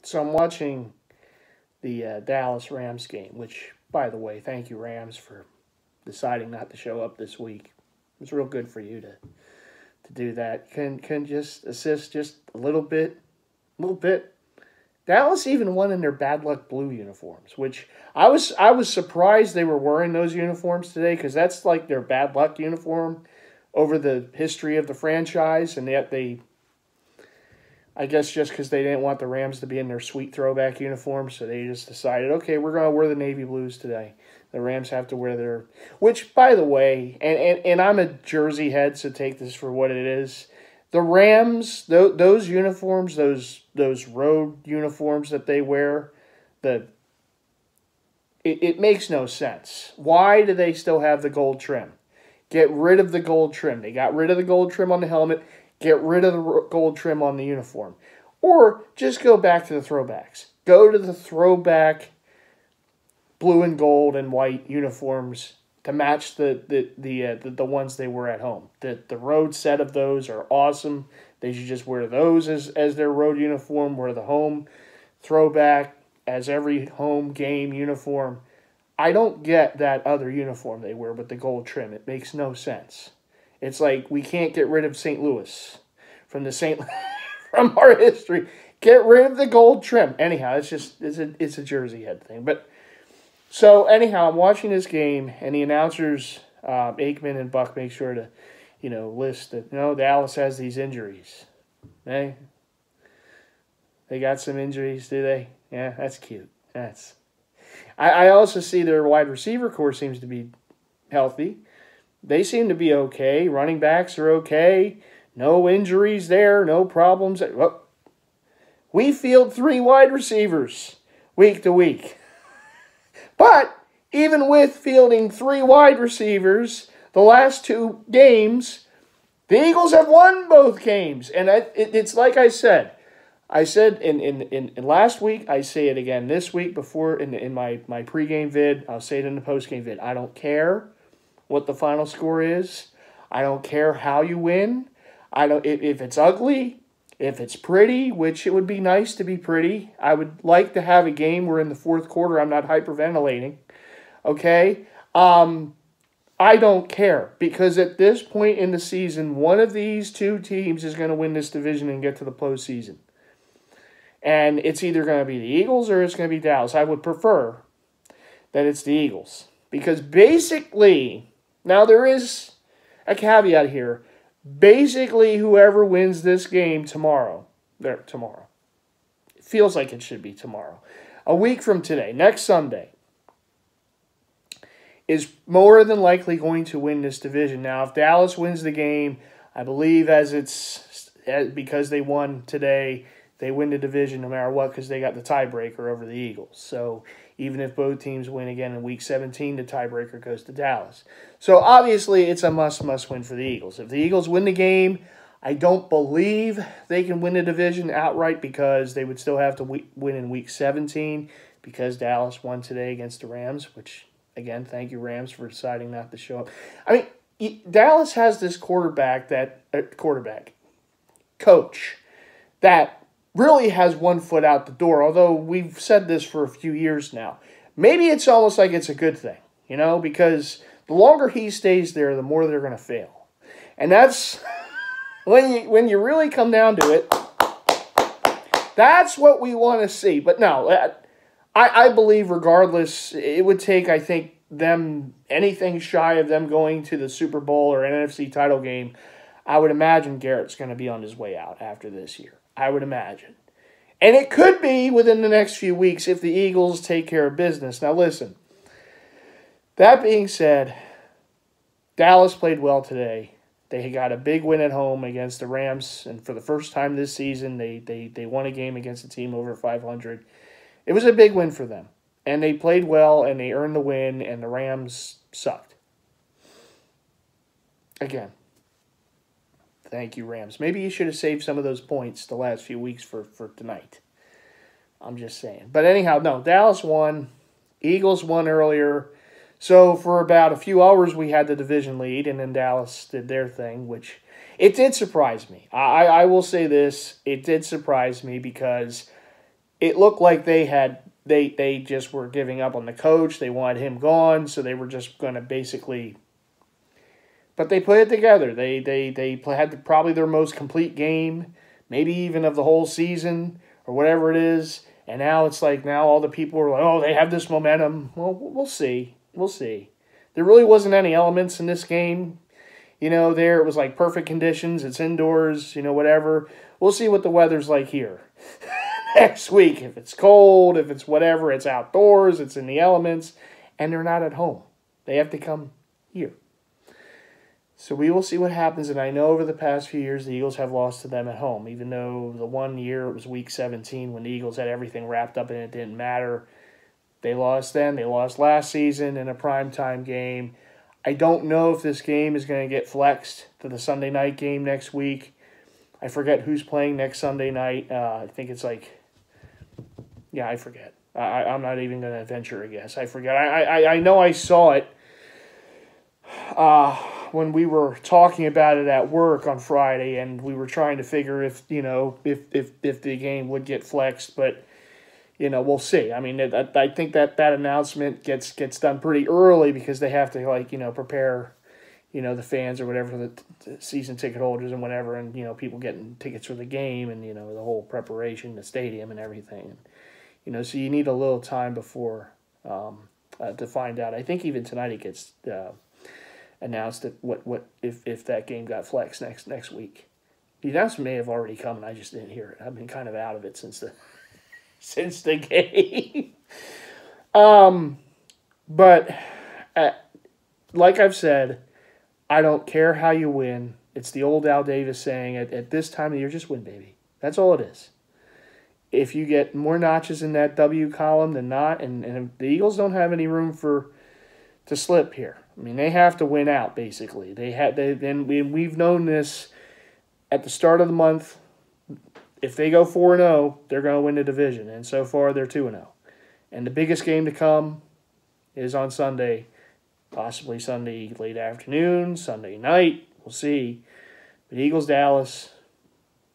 So I'm watching the Dallas Rams game, which, by the way, thank you, Rams, for deciding not to show up this week. It was real good for you to do that. Can just assist just a little bit, Dallas even won in their bad luck blue uniforms, which I was surprised they were wearing those uniforms today because that's like their bad luck uniform over the history of the franchise, and yet they, I guess just because they didn't want the Rams to be in their sweet throwback uniforms, so they just decided, okay, we're going to wear the navy blues today. The Rams have to wear their, which, by the way, and I'm a jersey head, so take this for what it is. The Rams, those uniforms, those road uniforms that they wear, it makes no sense. Why do they still have the gold trim? Get rid of the gold trim. They got rid of the gold trim on the helmet. Get rid of the gold trim on the uniform. Or just go back to the throwbacks. Go to the throwback blue and gold and white uniforms to match the ones they were at home. The road set of those are awesome. They should just wear those as their road uniform, wear the home throwback as every home game uniform. I don't get that other uniform they wear with the gold trim. It makes no sense. It's like we can't get rid of St. Louis from from our history. Get rid of the gold trim. Anyhow, it's a jersey head thing. But so anyhow, I'm watching this game, and the announcers, Aikman and Buck, make sure to, list that Dallas has these injuries. They got some injuries, do they? Yeah, that's cute. I also see their wide receiver core seems to be healthy. They seem to be okay. Running backs are okay. No injuries there. No problems. Well, we field 3 wide receivers week to week. But even with fielding 3 wide receivers, the last 2 games, the Eagles have won both games. And it's like I said. I said in last week, I say it again this week before in my pregame vid. I'll say it in the postgame vid. I don't care what the final score is. I don't care how you win. If it's ugly, if it's pretty, which it would be nice to be pretty. I would like to have a game where in the fourth quarter I'm not hyperventilating. Okay? I don't care because at this point in the season, one of these 2 teams is going to win this division and get to the postseason. And it's either going to be the Eagles or it's going to be Dallas. I would prefer that it's the Eagles. Because basically, now there is a caveat here. Basically, whoever wins this game tomorrow, it feels like it should be tomorrow, a week from today, next Sunday, is more than likely going to win this division. Now, if Dallas wins the game, I believe because they won today, they win the division no matter what because they got the tiebreaker over the Eagles. So even if both teams win again in Week 17, the tiebreaker goes to Dallas. So obviously it's a must-win for the Eagles. If the Eagles win the game, I don't believe they can win the division outright because they would still have to win in Week 17 because Dallas won today against the Rams, which, again, thank you, Rams, for deciding not to show up. I mean, Dallas has this coach that really has one foot out the door, although we've said this for a few years now. Maybe it's almost like it's a good thing, because the longer he stays there, the more they're going to fail. And that's, when you really come down to it, that's what we want to see. But no, I believe regardless, it would take, I think, them anything shy of them going to the Super Bowl or an NFC title game. I would imagine Garrett's going to be on his way out after this year. I would imagine. And it could be within the next few weeks if the Eagles take care of business. Now listen, that being said, Dallas played well today. They got a big win at home against the Rams, and for the first time this season, they won a game against a team over 500. It was a big win for them. And they played well, and they earned the win, and the Rams sucked. Again. Thank you, Rams. Maybe you should have saved some of those points the last few weeks for tonight. I'm just saying. But anyhow, no, Dallas won. Eagles won earlier. So for about a few hours, we had the division lead, and then Dallas did their thing, which it did surprise me. I will say this. It did surprise me because it looked like they just were giving up on the coach. They wanted him gone, so they were just going to basically. But they put it together. They had probably their most complete game, maybe even of the whole season or whatever it is. And now it's like all the people are like, oh, they have this momentum. Well, we'll see. We'll see. There really wasn't any elements in this game. There it was like perfect conditions. It's indoors, whatever. We'll see what the weather's like here next week. If it's cold, if it's whatever, it's outdoors, it's in the elements, and they're not at home. They have to come here. So we will see what happens, and I know over the past few years the Eagles have lost to them at home, even though the one year it was Week 17 when the Eagles had everything wrapped up and it didn't matter. They lost then. They lost last season in a primetime game. I don't know if this game is going to get flexed to the Sunday night game next week. I forget who's playing next Sunday night. I think it's I forget. I'm not even going to venture a guess. I forget. I know I saw it when we were talking about it at work on Friday, and we were trying to figure if the game would get flexed, but we'll see. I mean, I think that announcement gets done pretty early because they have to prepare the fans or whatever, the season ticket holders and whatever, and people getting tickets for the game and the whole preparation, the stadium and everything, and so you need a little time before to find out. I think even tonight it gets announced that what if that game got flexed next week. The announcement may have already come and I just didn't hear it. I've been kind of out of it since the game. But like I've said, I don't care how you win. It's the old Al Davis saying, at this time of the year, just win, baby. That's all it is. If you get more notches in that W column than not, and the Eagles don't have any room to slip here. I mean, they have to win out, basically. We've known this at the start of the month. If they go 4-0, they're going to win the division, and so far they're 2-0. And the biggest game to come is on Sunday, possibly Sunday late afternoon, Sunday night. We'll see. But Eagles-Dallas,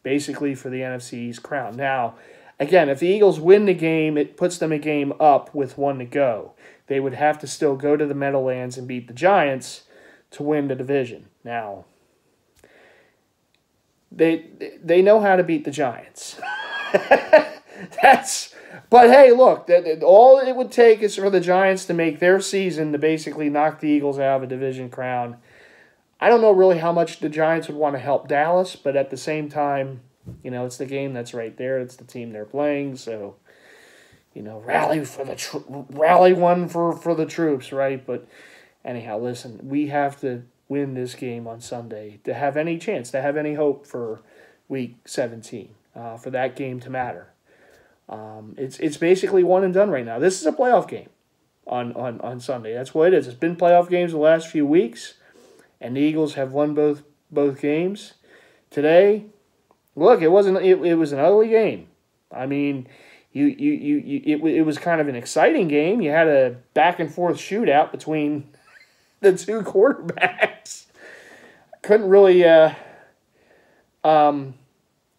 basically for the NFC's crown. Now, again, if the Eagles win the game, it puts them a game up with one to go. They would have to still go to the Meadowlands and beat the Giants to win the division. Now, they know how to beat the Giants. But hey, look, all it would take is for the Giants to make their season to basically knock the Eagles out of a division crown. I don't know really how much the Giants would want to help Dallas, but at the same time, it's the game that's right there. It's the team they're playing, so rally one for the troops, right? But anyhow, listen, we have to win this game on Sunday to have any chance, to have any hope for Week 17, for that game to matter. It's basically one and done right now. This is a playoff game on Sunday. That's what it is. It's been playoff games the last few weeks, and the Eagles have won both games. Today, look, it was an ugly game. I mean, it was kind of an exciting game. You had a back and forth shootout between the two quarterbacks. Couldn't really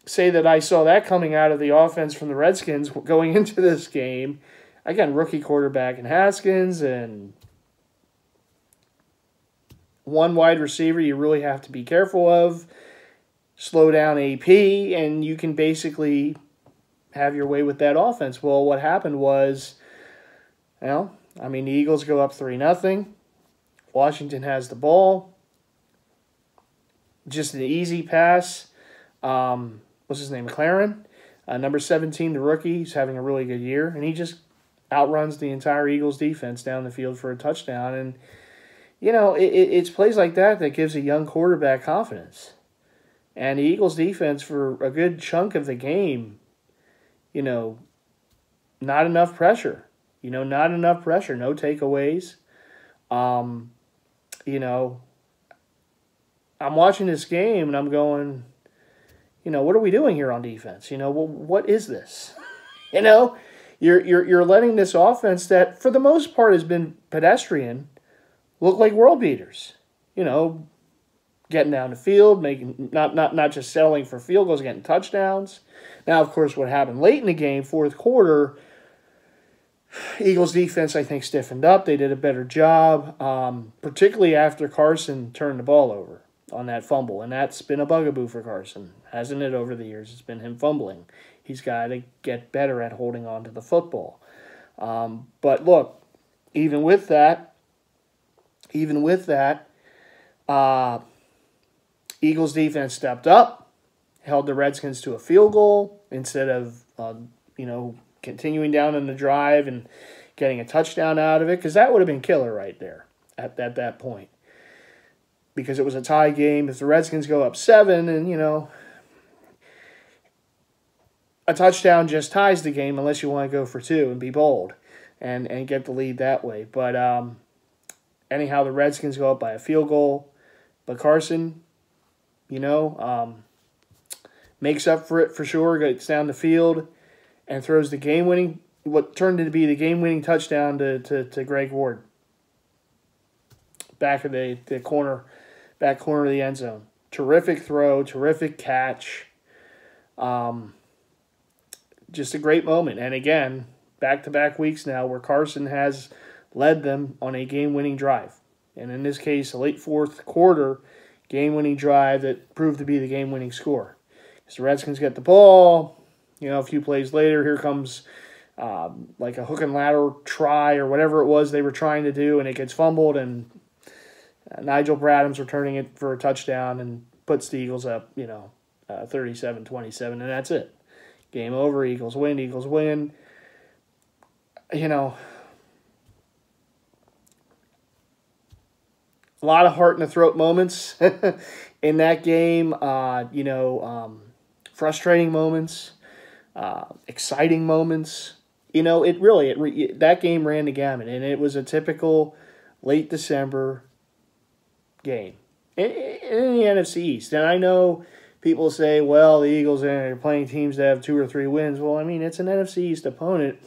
say that I saw that coming out of the offense from the Redskins going into this game. Again, rookie quarterback in Haskins and one wide receiver you really have to be careful of. Slow down AP, and you can basically have your way with that offense. Well, what happened was, the Eagles go up 3-0. Washington has the ball. Just an easy pass. What's his name? McLaren. Number 17, the rookie. He's having a really good year. And he just outruns the entire Eagles defense down the field for a touchdown. And, it's plays like that gives a young quarterback confidence. And the Eagles defense for a good chunk of the game, not enough pressure. Not enough pressure. No takeaways. I'm watching this game and I'm going, what are we doing here on defense? What is this? You're letting this offense that for the most part has been pedestrian look like world beaters. getting down the field, making not just settling for field goals, getting touchdowns. Now, of course, what happened late in the game, fourth quarter, Eagles defense, I think, stiffened up. They did a better job, particularly after Carson turned the ball over on that fumble. And that's been a bugaboo for Carson, hasn't it, over the years? It's been him fumbling. He's got to get better at holding on to the football. But look, even with that, Eagles defense stepped up, held the Redskins to a field goal instead of, continuing down in the drive and getting a touchdown out of it, because that would have been killer right there at that point. Because it was a tie game. If the Redskins go up 7 and, a touchdown just ties the game unless you want to go for 2 and be bold and get the lead that way. But anyhow, the Redskins go up by a field goal. But Carson, makes up for it for sure, gets down the field and throws the game-winning, what turned into be the game-winning touchdown to Greg Ward. Back of the corner, back corner of the end zone. Terrific throw, terrific catch. Just a great moment. And again, back-to-back weeks now where Carson has led them on a game-winning drive. And in this case, a late fourth quarter game-winning drive that proved to be the game-winning score. As the Redskins get the ball, a few plays later, here comes like a hook and ladder try or whatever it was they were trying to do, and it gets fumbled, and Nigel Bradham's returning it for a touchdown and puts the Eagles up, 37-27, and that's it. Game over, Eagles win. A lot of heart in the throat moments in that game, frustrating moments. Exciting moments. That game ran the gamut, and it was a typical late December game in the NFC East. And I know people say, well, the Eagles are playing teams that have 2 or 3 wins. Well, it's an NFC East opponent,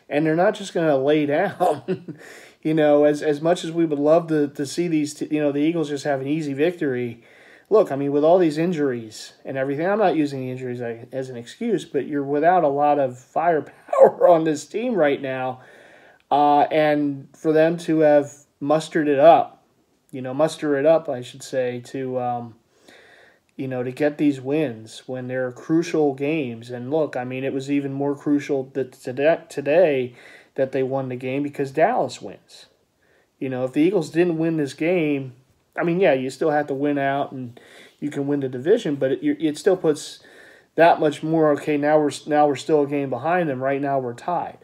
and they're not just going to lay down. As much as we would love to see these, the Eagles just have an easy victory. Look, with all these injuries and everything, I'm not using the injuries as an excuse, but you're without a lot of firepower on this team right now. And for them to have mustered it up, I should say, to get these wins when they're crucial games. And look, it was even more crucial today that they won the game because Dallas wins. If the Eagles didn't win this game, you still have to win out and you can win the division, but it still puts that much more, okay, now we're still a game behind them. Right now we're tied.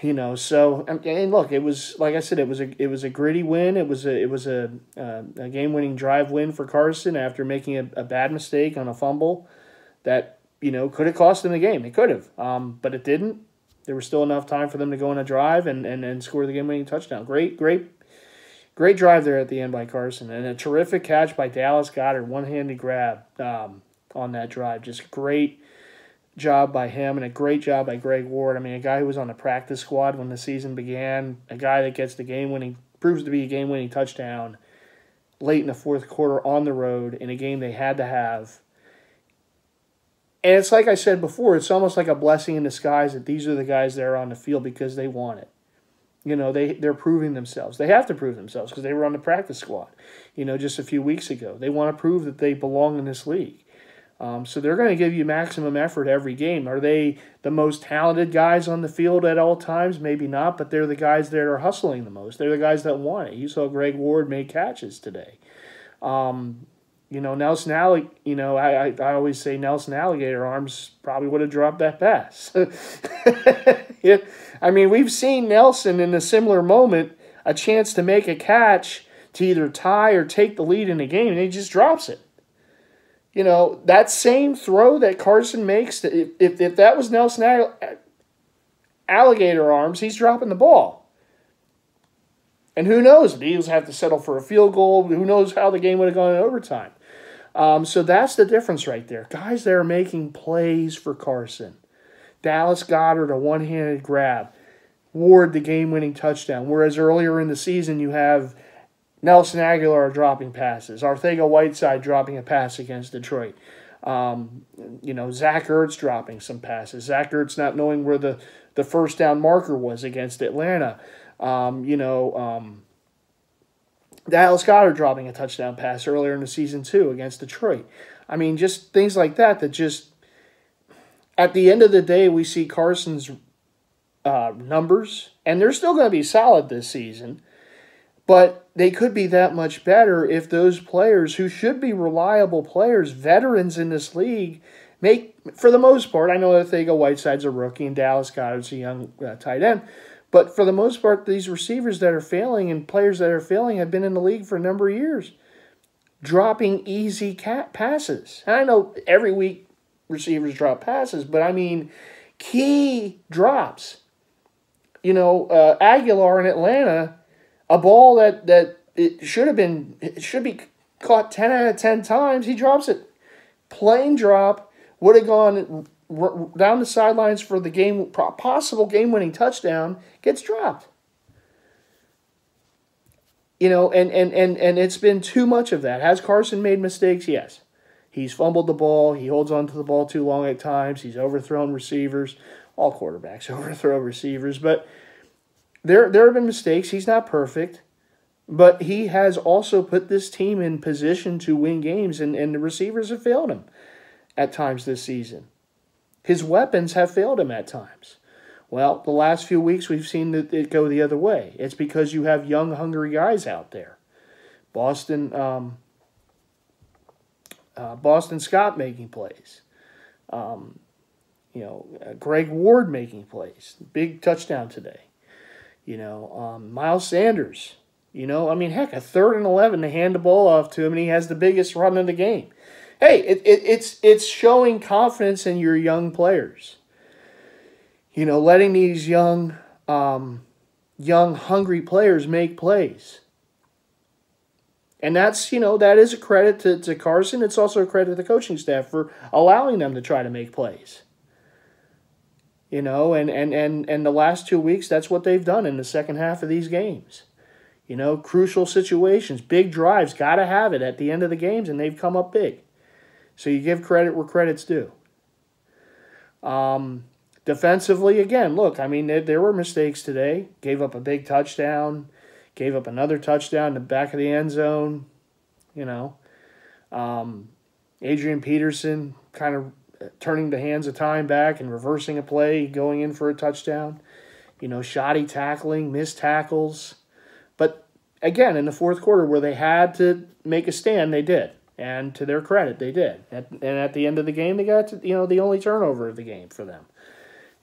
So, and look, it was, like I said, it was a gritty win. It was a game-winning drive win for Carson after making a bad mistake on a fumble that, could have cost them the game. It could have, but it didn't. There was still enough time for them to go on a drive and score the game-winning touchdown. Great drive there at the end by Carson. And a terrific catch by Dallas Goedert, one-handed grab on that drive. Just great job by him and a great job by Greg Ward. A guy who was on the practice squad when the season began, a guy that gets proves to be a game-winning touchdown late in the fourth quarter on the road in a game they had to have. And it's like I said before, it's almost like a blessing in disguise that these are the guys that are on the field because they want it. They're proving themselves. They have to prove themselves because they were on the practice squad, just a few weeks ago. They want to prove that they belong in this league. So they're going to give you maximum effort every game. Are they the most talented guys on the field at all times? Maybe not, but they're the guys that are hustling the most. They're the guys that want it. You saw Greg Ward make catches today. Nelson I always say Nelson Alligator Arms probably would have dropped that pass. We've seen Nelson in a similar moment, a chance to make a catch to either tie or take the lead in the game, and he just drops it. That same throw that Carson makes, if that was Nelson Alligator Arms, he's dropping the ball. And who knows? The Eagles have to settle for a field goal. Who knows how the game would have gone in overtime. So that's the difference right there. Guys that are making plays for Carson. Dallas Goedert, a one-handed grab. Ward, the game-winning touchdown. Whereas earlier in the season, you have Nelson Aguilar dropping passes. Arcega-Whiteside dropping a pass against Detroit. Zach Ertz dropping some passes. Zach Ertz not knowing where the first down marker was against Atlanta. Dallas Goedert dropping a touchdown pass earlier in the season too against Detroit. I mean, just things like that just, at the end of the day, we see Carson's numbers, and they're still going to be solid this season, but they could be that much better if those players, who should be reliable players, veterans in this league, make, for the most part, I know that Arcega-Whiteside's a rookie and Dallas Goedert's a young tight end, but for the most part, these receivers that are failing and players that are failing have been in the league for a number of years, dropping easy passes. And I know every week receivers drop passes, but I mean key drops. Aguilar in Atlanta, a ball that it should be caught 10 out of 10 times, he drops it. Plain drop, would have gone down the sidelines for the possible game-winning touchdown, gets dropped. And it's been too much of that. Has Carson made mistakes? Yes. He's fumbled the ball. He holds on to the ball too long at times. He's overthrown receivers. All quarterbacks overthrow receivers. But there have been mistakes. He's not perfect. But he has also put this team in position to win games, and the receivers have failed him at times this season. His weapons have failed him at times. Well, the last few weeks we've seen it go the other way. It's because you have young, hungry guys out there. Boston Scott making plays. Greg Ward making plays. Big touchdown today. Miles Sanders. A 3rd and 11 to hand the ball off to him, and he has the biggest run of the game. Hey, it's showing confidence in your young players. Letting these young, hungry players make plays. And that is a credit to Carson. It's also a credit to the coaching staff for allowing them to try to make plays. And the last 2 weeks, that's what they've done in the second half of these games. Crucial situations, big drives, got to have it at the end of the games, and they've come up big. So you give credit where credit's due. Defensively, again, look, there were mistakes today. Gave up a big touchdown, gave up another touchdown in the back of the end zone. Adrian Peterson kind of turning the hands of time back and reversing a play, going in for a touchdown. Shoddy tackling, missed tackles. But again, in the fourth quarter where they had to make a stand, they did. And to their credit, they did. And at the end of the game, they got to, the only turnover of the game for them.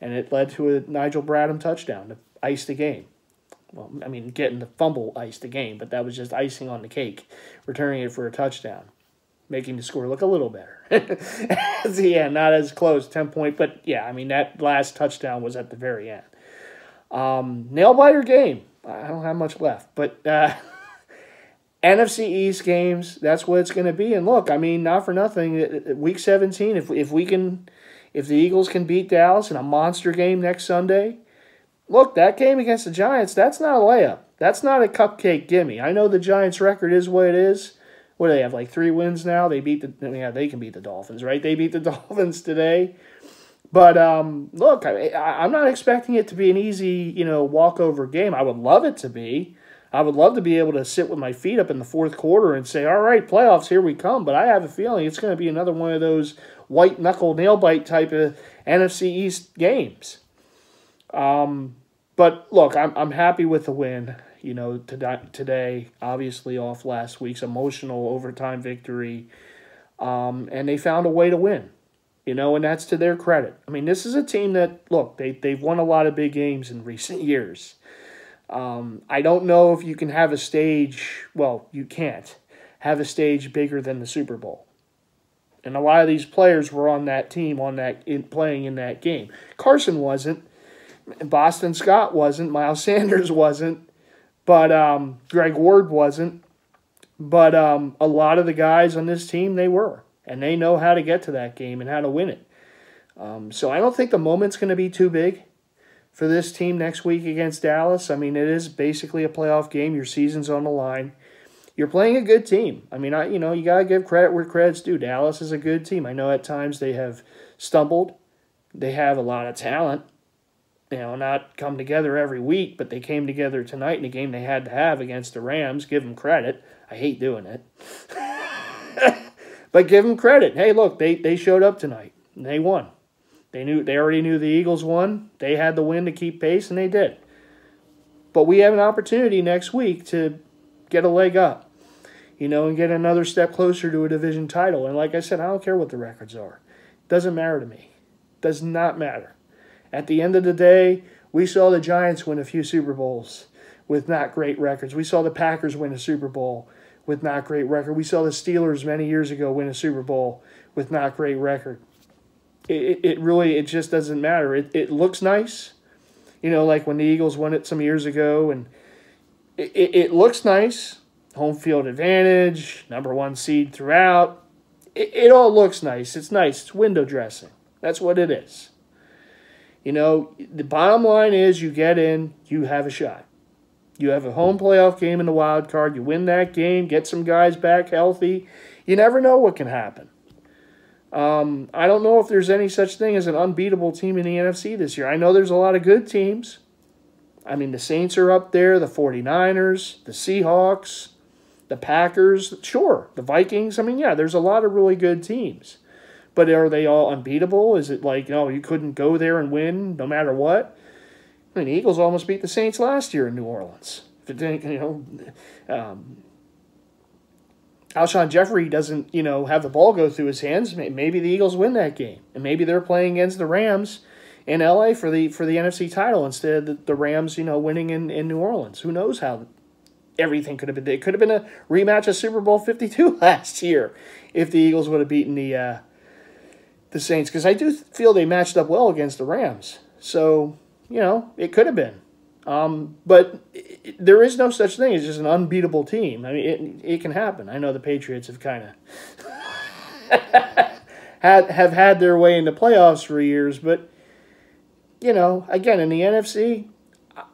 And it led to a Nigel Bradham touchdown to ice the game. Well, getting the fumble iced the game, but that was just icing on the cake, returning it for a touchdown, making the score look a little better. Yeah, not as close, 10-point, but yeah, that last touchdown was at the very end. Nail-biter game. I don't have much left, but NFC East games, that's what it's going to be. And look, not for nothing, Week 17, if the Eagles can beat Dallas in a monster game next Sunday, look, that game against the Giants, that's not a layup. That's not a cupcake gimme. I know the Giants' record is what it is. What do they have, 3 wins now? They can beat the Dolphins, right? They beat the Dolphins today. But, look, I'm not expecting it to be an easy, walkover game. I would love it to be. I would love to be able to sit with my feet up in the fourth quarter and say, all right, playoffs, here we come. But I have a feeling it's going to be another one of those white-knuckle, nail-bite type of NFC East games. But, look, I'm happy with the win, today, obviously off last week's emotional overtime victory. And they found a way to win. And that's to their credit. This is a team that, look, they've won a lot of big games in recent years. I don't know if you can have a stage, well, you can't have a stage bigger than the Super Bowl. And a lot of these players were on that team, playing in that game. Carson wasn't. Boston Scott wasn't. Miles Sanders wasn't. But Greg Ward wasn't. But a lot of the guys on this team, they were. And they know how to get to that game and how to win it. So I don't think the moment's going to be too big for this team next week against Dallas. It is basically a playoff game. Your season's on the line. you're playing a good team. I mean, you got to give credit where credit's due. Dallas is a good team. I know at times they have stumbled. They have a lot of talent. Not come together every week, but they came together tonight in a game they had to have against the Rams. Give them credit. I hate doing it. But give them credit. Hey, look, they showed up tonight, and they won. They already knew the Eagles won. They had the win to keep pace, and they did. But we have an opportunity next week to get a leg up, and get another step closer to a division title. And like I said, I don't care what the records are. It doesn't matter to me. It does not matter. At the end of the day, we saw the Giants win a few Super Bowls with not great records. We saw the Packers win a Super Bowl with not great record. We saw the Steelers many years ago win a Super Bowl with not great record. It just doesn't matter. It looks nice, like when the Eagles won it some years ago, and it looks nice. Home field advantage, number one seed throughout. It all looks nice. It's nice. It's window dressing. That's what it is. The bottom line is you get in, you have a shot. You have a home playoff game in the wild card. You win that game, get some guys back healthy. You never know what can happen. I don't know if there's any such thing as an unbeatable team in the NFC this year. I know there's a lot of good teams. I mean, the Saints are up there, the 49ers, the Seahawks, the Packers. Sure, the Vikings. I mean, yeah, there's a lot of really good teams. But are they all unbeatable? Is it like, you couldn't go there and win no matter what? I mean, the Eagles almost beat the Saints last year in New Orleans. If it didn't, Alshon Jeffrey doesn't, have the ball go through his hands. Maybe the Eagles win that game, and maybe they're playing against the Rams in LA for the NFC title instead of the Rams, winning in New Orleans. Who knows how everything could have been? It could have been a rematch of Super Bowl 52 last year if the Eagles would have beaten the Saints, because I do feel they matched up well against the Rams. So, it could have been. But there is no such thing as just an unbeatable team. I mean, it can happen. I know the Patriots have kind of have had their way into playoffs for years, but, again, in the NFC,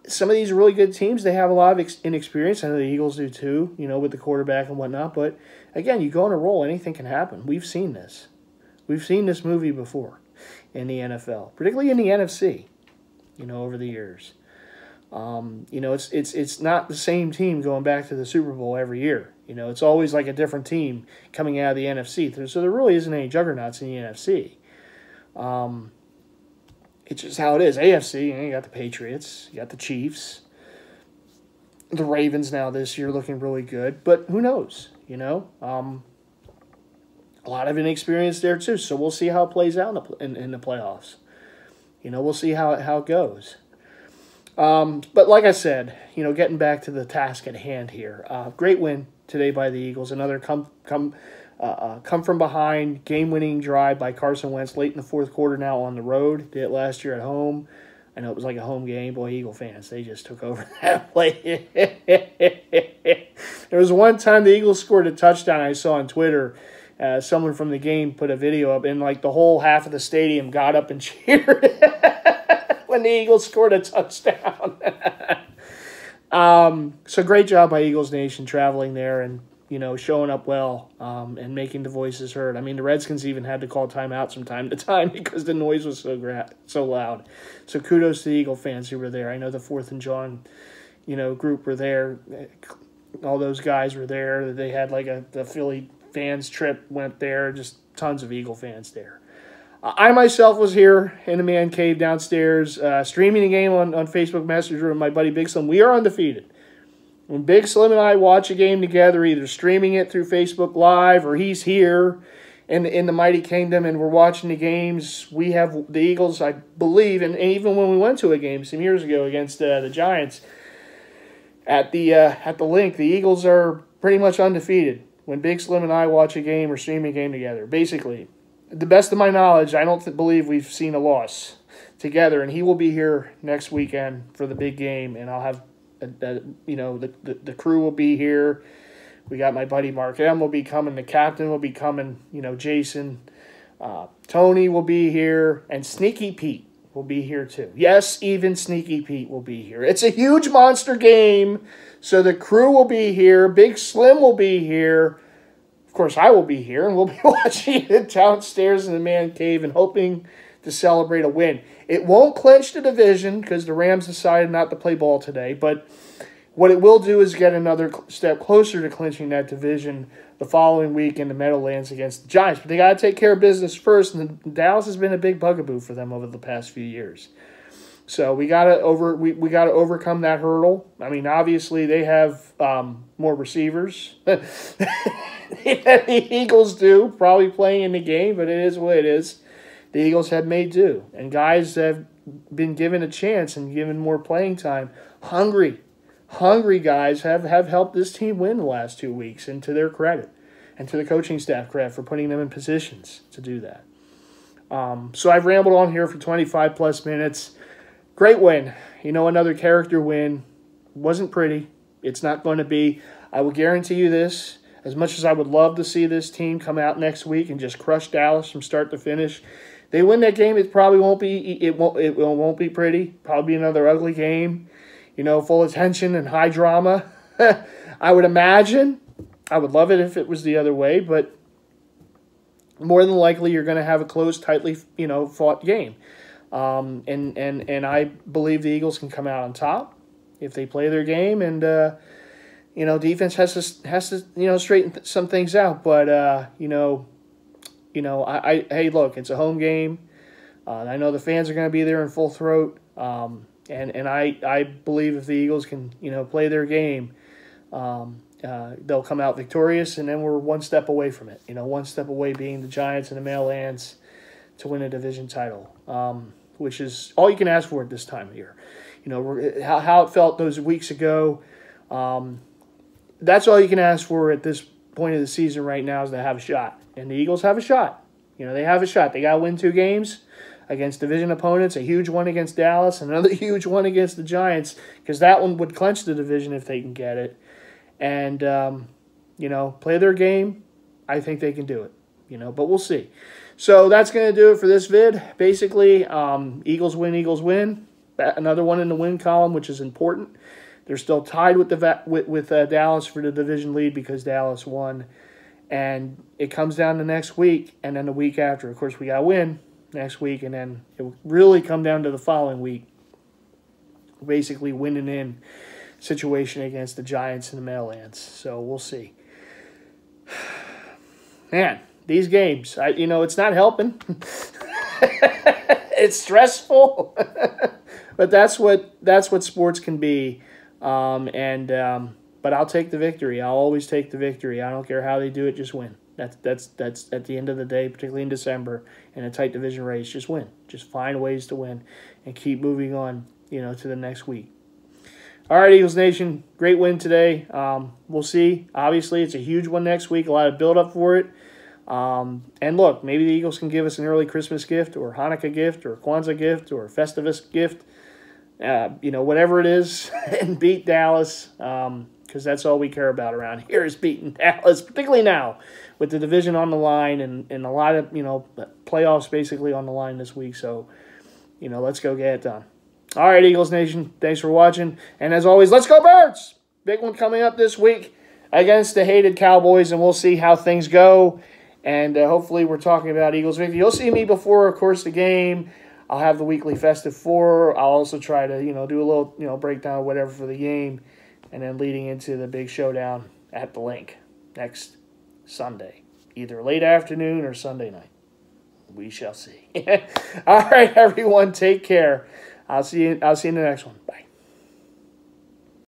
some of these really good teams, they have a lot of inexperience. I know the Eagles do too, with the quarterback and whatnot. But, again, you go on a roll, anything can happen. We've seen this. We've seen this movie before in the NFL, particularly in the NFC, over the years. It's not the same team going back to the Super Bowl every year. It's always like a different team coming out of the NFC. So there really isn't any juggernauts in the NFC. It's just how it is. AFC, you got the Patriots, you got the Chiefs, the Ravens now this year looking really good. But who knows, a lot of inexperience there too, so we'll see how it plays out in the playoffs. We'll see how it goes. But like I said, getting back to the task at hand here, great win today by the Eagles. Another come from behind game-winning drive by Carson Wentz late in the fourth quarter. Now on the road, did it last year at home. I know it was like a home game. Boy, Eagle fans, they just took over that play. There was one time the Eagles scored a touchdown I saw on Twitter. Someone from the game put a video up, and like the whole half of the stadium got up and cheered when the Eagles scored a touchdown. So great job by Eagles Nation traveling there and, showing up well and making the voices heard. I mean, the Redskins even had to call timeouts from time to time because the noise was so loud. So kudos to the Eagle fans who were there. I know the 4th and John, group were there. All those guys were there. They had like the Philly fans trip went there, just tons of Eagle fans there. I myself was here in the man cave downstairs, streaming the game on Facebook Messenger with my buddy Big Slim. We are undefeated. When Big Slim and I watch a game together, either streaming it through Facebook Live or he's here in the Mighty Kingdom and we're watching the games, we have the Eagles, I believe, and even when we went to a game some years ago against the Giants at the link, the Eagles are pretty much undefeated. When Big Slim and I watch a game or stream a game together, basically, the best of my knowledge, I don't believe we've seen a loss together. And he will be here next weekend for the big game, and I'll have, the crew will be here. We got my buddy Mark M will be coming, the captain will be coming, Jason, Tony will be here, and Sneaky Pete. will be here too. Yes, even Sneaky Pete will be here. It's a huge monster game, so the crew will be here. Big Slim will be here. Of course, I will be here, and we'll be watching it downstairs in the man cave and hoping to celebrate a win. It won't clinch the division because the Rams decided not to play ball today, but what it will do is get another step closer to clinching that division the following week in the Meadowlands against the Giants. But they got to take care of business first, and Dallas has been a big bugaboo for them over the past few years. So we got to overcome that hurdle. I mean, obviously they have more receivers than the Eagles do, probably playing in the game, but it is what it is. The Eagles have made do, and guys have been given a chance and given more playing time. Hungry guys have helped this team win the last 2 weeks, and to their credit, and to the coaching staff credit for putting them in positions to do that. So I've rambled on here for 25 plus minutes. Great win. Another character win. Wasn't pretty. It's not going to be. I will guarantee you this. As much as I would love to see this team come out next week and just crush Dallas from start to finish, they win that game. It probably won't be. It won't be pretty. Probably another ugly game. Full of tension and high drama. I would imagine. I would love it if it was the other way, but more than likely you're going to have a close, tightly, fought game. And I believe the Eagles can come out on top if they play their game, and defense has to straighten some things out. But hey, look, it's a home game. I know the fans are going to be there in full throat. And I believe if the Eagles can, play their game, they'll come out victorious, and then we're one step away from it. One step away being the Giants and the Meadowlands to win a division title, which is all you can ask for at this time of year. How it felt those weeks ago, that's all you can ask for at this point of the season right now is to have a shot. And the Eagles have a shot. They have a shot. They got to win 2 games against division opponents, a huge one against Dallas, and another huge one against the Giants, because that one would clinch the division if they can get it. And, play their game. I think they can do it, but we'll see. So that's going to do it for this vid. Basically, Eagles win. Another one in the win column, which is important. They're still tied with Dallas for the division lead because Dallas won. And it comes down to next week and then the week after. Of course, we got to win next week, and then it will really come down to the following week, basically winning in situation against the Giants in the Meadowlands. So we'll see. Man, these games, it's not helping. It's stressful, but that's what sports can be. But I'll take the victory. I'll always take the victory. I don't care how they do it. Just win. That's at the end of the day, particularly in December in a tight division race. Just win. Just find ways to win and keep moving on, to the next week. All right, Eagles Nation, great win today. We'll see. Obviously, it's a huge one next week. A lot of build up for it. And look, maybe the Eagles can give us an early Christmas gift or Hanukkah gift or Kwanzaa gift or Festivus gift, whatever it is, and beat Dallas. Because that's all we care about around here is beating Dallas, particularly now with the division on the line and a lot of, playoffs basically on the line this week. So, let's go get it done. All right, Eagles Nation, thanks for watching. And as always, let's go Birds! Big one coming up this week against the hated Cowboys, and we'll see how things go. And hopefully we're talking about Eagles victory. You'll see me before, of course, the game. I'll have the weekly Festive 4. I'll also try to, do a little, breakdown or whatever for the game. And then leading into the big showdown at the Link next Sunday. Either late afternoon or Sunday night. We shall see. All right, everyone, take care. I'll see you in the next one. Bye.